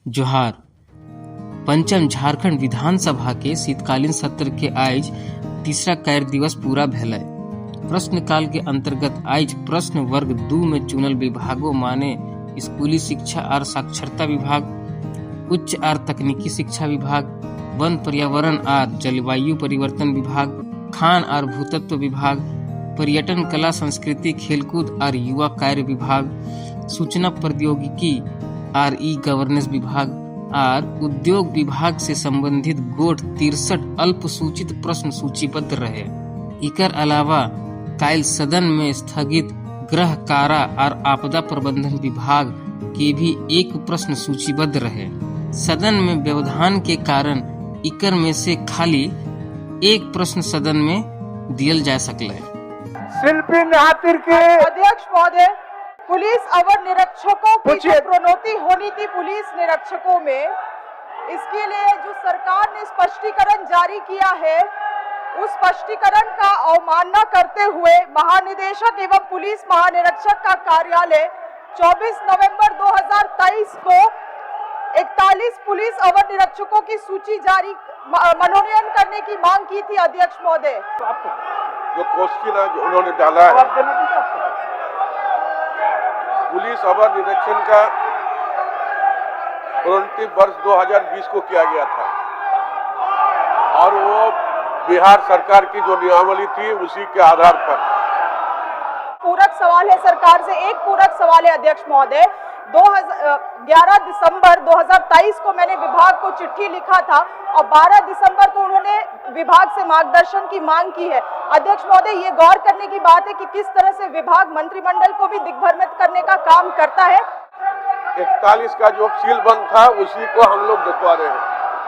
जोहार। पंचम झारखंड विधानसभा के शीतकालीन सत्र के आइज तीसरा कार्य दिवस पूरा भेलै। प्रश्नकाल के अंतर्गत आइज प्रश्न वर्ग 2 में चुनल विभागों माने स्कूली शिक्षा और साक्षरता विभाग, उच्च और तकनीकी शिक्षा विभाग, वन पर्यावरण और जलवायु परिवर्तन विभाग, खान और भूतत्व विभाग, पर्यटन कला संस्कृति खेलकूद और युवा कार्य विभाग, सूचना प्रौद्योगिकी और ई गवर्नेंस विभाग और उद्योग विभाग से संबंधित गोट 63 अल्प सूचित प्रश्न सूचीबद्ध रहे। इकर अलावा काल सदन में स्थगित गृह कारा और आपदा प्रबंधन विभाग के भी एक प्रश्न सूचीबद्ध रहे। सदन में व्यवधान के कारण इकर में से खाली एक प्रश्न सदन में दियल जा सकले। शिल्पी नातिर के अध्यक्ष महोदय, पुलिस अवर निरीक्षकों की जो प्रोन्नति होनी थी पुलिस निरीक्षकों में, इसके लिए जो सरकार ने स्पष्टीकरण जारी किया है, उस स्पष्टीकरण का अवमानना करते हुए महानिदेशक एवं पुलिस महानिरीक्षक का कार्यालय 24 नवंबर 2023 को 41 पुलिस अवर निरीक्षकों की सूची जारी मनोनयन करने की मांग की थी। अध्यक्ष महोदय, जो क्वेश्चन है जो उन्होंने डाला है, पुलिस अवर निरीक्षण का प्रोन्नति वर्ष 2020 को किया गया था और वो बिहार सरकार की जो नियमावली थी उसी के आधार पर। पूरक सवाल है सरकार से, एक पूरक सवाल है अध्यक्ष महोदय। 11 दिसंबर 2023 को मैंने विभाग को चिट्ठी लिखा था और 12 दिसंबर को उन्होंने विभाग से मार्गदर्शन की मांग की है। अध्यक्ष महोदय, ये गौर करने की बात है कि किस तरह से विभाग मंत्रिमंडल को भी दिग्भ्रमित करने का काम करता है। 41 का जो सील बंद था उसी को हम लोग दिखवा रहे हैं।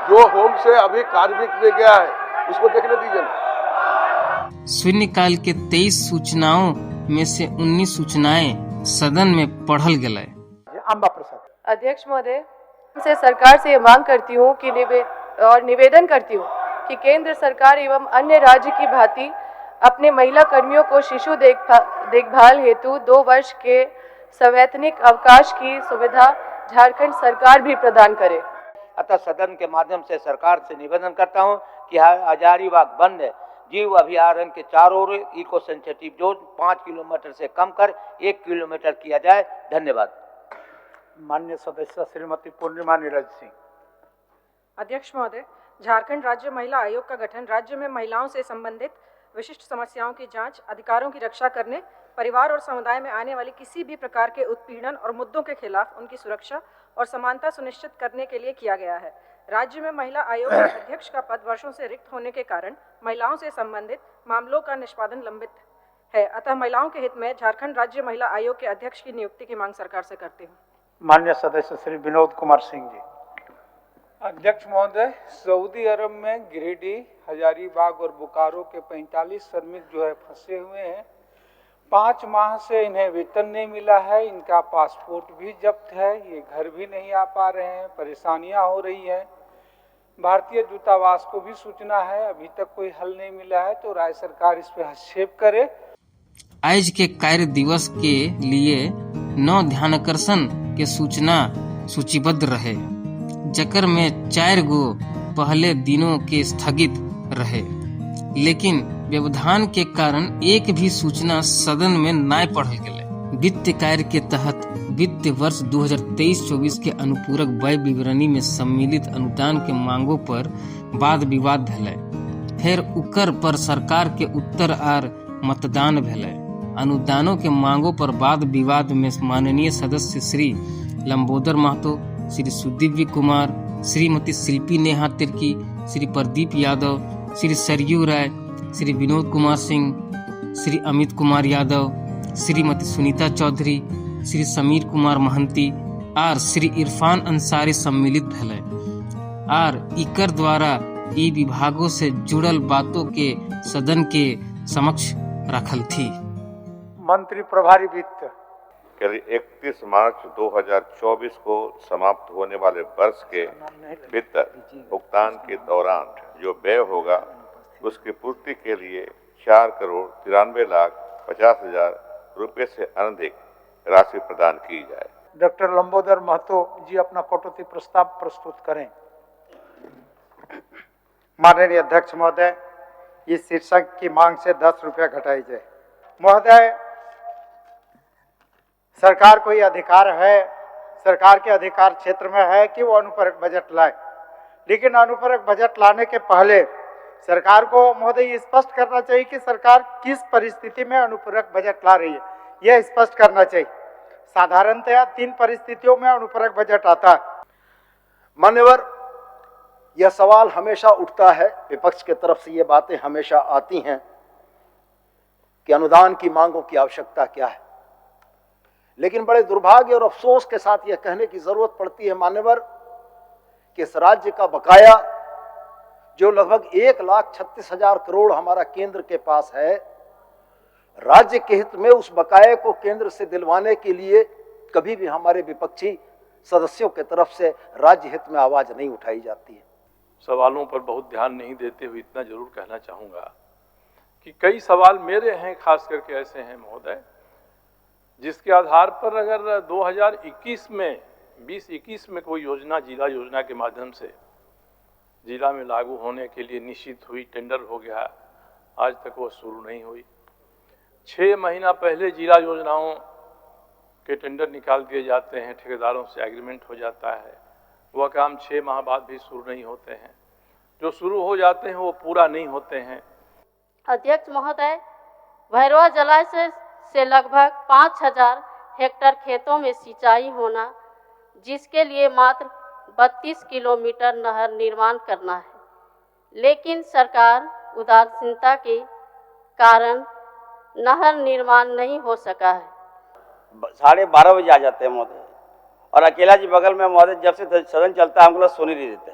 जो होम से अभी कार्मिक में गया है उसको देखने दीजिए। शून्यकाल के 23 सूचनाओं में से 19 सूचनाएं सदन में पढ़ल गए। अध्यक्ष महोदय, से सरकार से ये मांग करती हूँ कि निवेदन करती हूँ कि केंद्र सरकार एवं अन्य राज्य की भांति अपने महिला कर्मियों को शिशु देखभाल हेतु 2 वर्ष के सवैतनिक अवकाश की सुविधा झारखंड सरकार भी प्रदान करे। अतः सदन के माध्यम से सरकार से निवेदन करता हूं कि हजारीबाग वन्य जीव अभयारण्य के चारों ओर इको सेंसिटिव जोन 5 किलोमीटर से कम कर 1 किलोमीटर किया जाए। धन्यवाद। माननीय सदस्य श्रीमती पूर्णिमा नीरज सिंह। अध्यक्ष महोदय, झारखंड राज्य महिला आयोग का गठन राज्य में महिलाओं से संबंधित विशिष्ट समस्याओं की जांच, अधिकारों की रक्षा करने, परिवार और समुदाय में आने वाली किसी भी प्रकार के उत्पीड़न और मुद्दों के खिलाफ उनकी सुरक्षा और समानता सुनिश्चित करने के लिए किया गया है। राज्य में महिला आयोग के अध्यक्ष का पद वर्षों से रिक्त होने के कारण महिलाओं से संबंधित मामलों का निष्पादन लंबित है। अतः महिलाओं के हित में झारखंड राज्य महिला आयोग के अध्यक्ष की नियुक्ति की मांग सरकार से करती हूँ। माननीय सदस्य श्री विनोद कुमार सिंह जी। अध्यक्ष महोदय, सऊदी अरब में गिरिडीह, हजारीबाग और बोकारो के 45 श्रमिक जो है फंसे हुए हैं। 5 माह से इन्हें वेतन नहीं मिला है, इनका पासपोर्ट भी जब्त है, ये घर भी नहीं आ पा रहे हैं, परेशानियां हो रही हैं। भारतीय दूतावास को भी सूचना है, अभी तक कोई हल नहीं मिला है, तो राज्य सरकार इस पर हस्तक्षेप करे। आज के कार्य दिवस के लिए 9 ध्यानाकर्षण के सूचना सूचीबद्ध रहे, जकर में 4 गो पहले दिनों के स्थगित रहे, लेकिन व्यवधान के कारण एक भी सूचना सदन में न पढ़ल गए। वित्त कार्य के तहत वित्त वर्ष 2023-24 के अनुपूरक व्यय विवरणी में सम्मिलित अनुदान के मांगों पर वाद विवाद भेलै। फिर उकर पर सरकार के उत्तर और मतदान भेलै। अनुदानों के मांगों पर वाद विवाद में माननीय सदस्य श्री लंबोदर महतो, श्री सुदिव्य कुमार, श्रीमती शिल्पी नेहा तिर्की, श्री प्रदीप यादव, श्री सरयू राय, श्री विनोद कुमार सिंह, श्री अमित कुमार यादव, श्रीमती सुनीता चौधरी, श्री समीर कुमार महंती और श्री इरफान अंसारी सम्मिलित भेलै और इकर द्वारा ई विभागों से जुड़ल बातों के सदन के समक्ष रखल थी। मंत्री प्रभारी वित्त। 31 मार्च 2024 को समाप्त होने वाले वर्ष के वित्त भुगतान के दौरान जो व्यय होगा उसकी पूर्ति के लिए 4,93,50,000 रुपए से अधिक राशि प्रदान की जाए। डॉक्टर लंबोदर महतो जी अपना कटौती प्रस्ताव प्रस्तुत करें। माननीय अध्यक्ष महोदय, इस शीर्षक की मांग से 10 रुपये घटाई जाए। महोदय, सरकार को ये अधिकार है, सरकार के अधिकार क्षेत्र में है कि वो अनुपूरक बजट लाए, लेकिन अनुपूरक बजट लाने के पहले सरकार को महोदय ये स्पष्ट करना चाहिए कि सरकार किस परिस्थिति में अनुपूरक बजट ला रही है, यह स्पष्ट करना चाहिए। साधारणतया 3 परिस्थितियों में अनुपूरक बजट आता है। मान्यवर, यह सवाल हमेशा उठता है, विपक्ष के तरफ से ये बातें हमेशा आती हैं कि अनुदान की मांगों की आवश्यकता क्या है, लेकिन बड़े दुर्भाग्य और अफसोस के साथ यह कहने की जरूरत पड़ती है मान्यवर कि इस राज्य का बकाया जो लगभग 1,36,000 करोड़ हमारा केंद्र के पास है, राज्य के हित में उस बकाये को केंद्र से दिलवाने के लिए कभी भी हमारे विपक्षी सदस्यों के तरफ से राज्य हित में आवाज नहीं उठाई जाती है। सवालों पर बहुत ध्यान नहीं देते हुए इतना जरूर कहना चाहूँगा कि कई सवाल मेरे हैं, खास करके ऐसे हैं महोदय, जिसके आधार पर अगर 2021 में 2021 में कोई योजना जिला योजना के माध्यम से जिला में लागू होने के लिए निश्चित हुई, टेंडर हो गया, आज तक वो शुरू नहीं हुई। 6 महीना पहले जिला योजनाओं के टेंडर निकाल दिए जाते हैं, ठेकेदारों से एग्रीमेंट हो जाता है, वह काम 6 माह बाद भी शुरू नहीं होते हैं, जो शुरू हो जाते हैं वो पूरा नहीं होते हैं। अध्यक्ष महोदय, भैरवा जलाशय से लगभग 5,000 हेक्टेयर खेतों में सिंचाई होना, जिसके लिए मात्र 32 किलोमीटर नहर निर्माण करना है, लेकिन सरकार उदासीनता के कारण नहर निर्माण नहीं हो सका है। 12:30 बजे आ जाते हैं महोदय, और अकेला जी बगल में महोदय, जब से सदन चलता है हमको लोग सोने नहीं देते।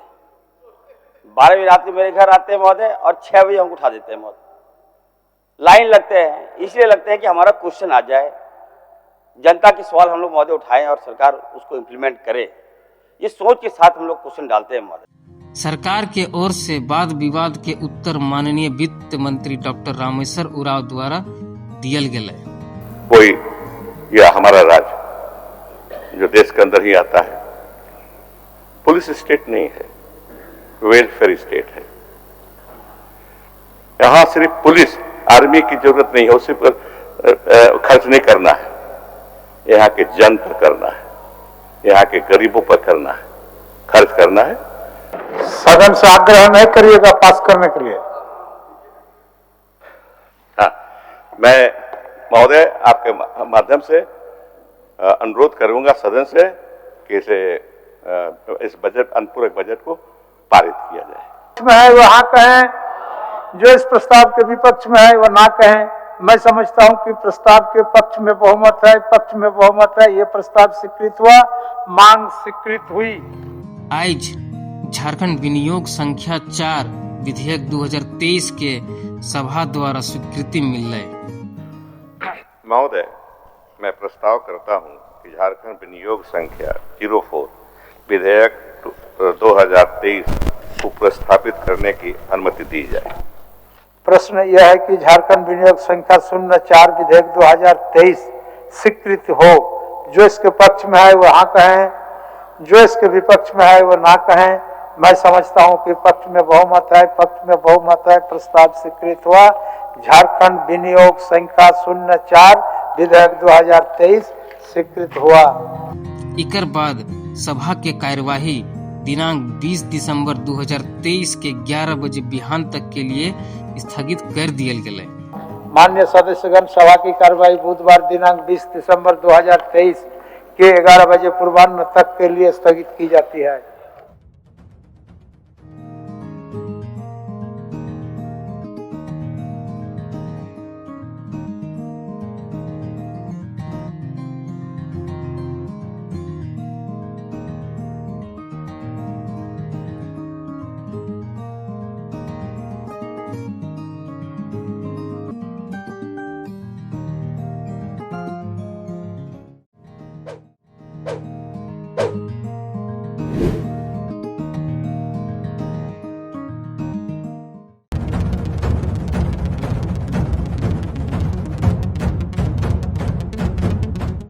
12 बजे रात को मेरे घर आते हैं महोदय और 6 बजे हमको उठा देते हैं महोदय। लाइन लगते हैं, इसलिए लगते हैं कि हमारा क्वेश्चन आ जाए, जनता के सवाल हम लोग महोदय उठाएं और सरकार उसको इम्प्लीमेंट करे, ये सोच के साथ हम लोग क्वेश्चन डालते हैं महोदय। सरकार के ओर से वाद विवाद के उत्तर माननीय वित्त मंत्री डॉक्टर रामेश्वर उरांव द्वारा दियल गेल। कोई यह हमारा राज्य जो देश के अंदर ही आता है, पुलिस स्टेट नहीं है, वेलफेयर स्टेट है। यहाँ सिर्फ पुलिस आर्मी की जरूरत नहीं है, उसी पर खर्च नहीं करना है, यहाँ के जन पर करना है, यहाँ के गरीबों पर करना है, खर्च करना है। सदन से आग्रह नहीं करिएगा पास करने के लिए। हाँ, मैं महोदय आपके माध्यम से अनुरोध करूंगा सदन से कि इस बजट अनुपूरक बजट को पारित किया जाए। में है वहाँ कहें, जो इस प्रस्ताव के विपक्ष में है वह ना कहें। मैं समझता हूँ कि प्रस्ताव के पक्ष में बहुमत है, पक्ष में बहुमत है, ये प्रस्ताव स्वीकृत हुआ, मांग स्वीकृत हुई। आज झारखंड विनियोग संख्या 4 विधेयक 2023 के सभा द्वारा स्वीकृति मिल रही। महोदय, मैं प्रस्ताव करता हूं कि झारखंड विनियोग संख्या 04 विधेयक 2023 को प्रस्तावित करने की अनुमति दी जाए। प्रश्न यह है कि झारखंड विनियोग संख्या 04 विधेयक 2023 स्वीकृत हो। जो इसके पक्ष में है वह हाँ कहें, जो इसके विपक्ष में है वह ना कहें। मैं समझता हूं कि पक्ष में बहुमत है, पक्ष में बहुमत है, प्रस्ताव स्वीकृत हुआ। झारखंड विनियोग संख्या 04 विधेयक 2023 स्वीकृत हुआ। इकर बाद सभा के कार्यवाही दिनांक 20 दिसंबर 2023 के 11 बजे बिहान तक के लिए स्थगित कर दिया गया। माननीय सदस्यगण, सभा की कार्यवाही बुधवार दिनांक 20 दिसंबर 2023 के 11 बजे पूर्वाह्न तक के लिए स्थगित की जाती है।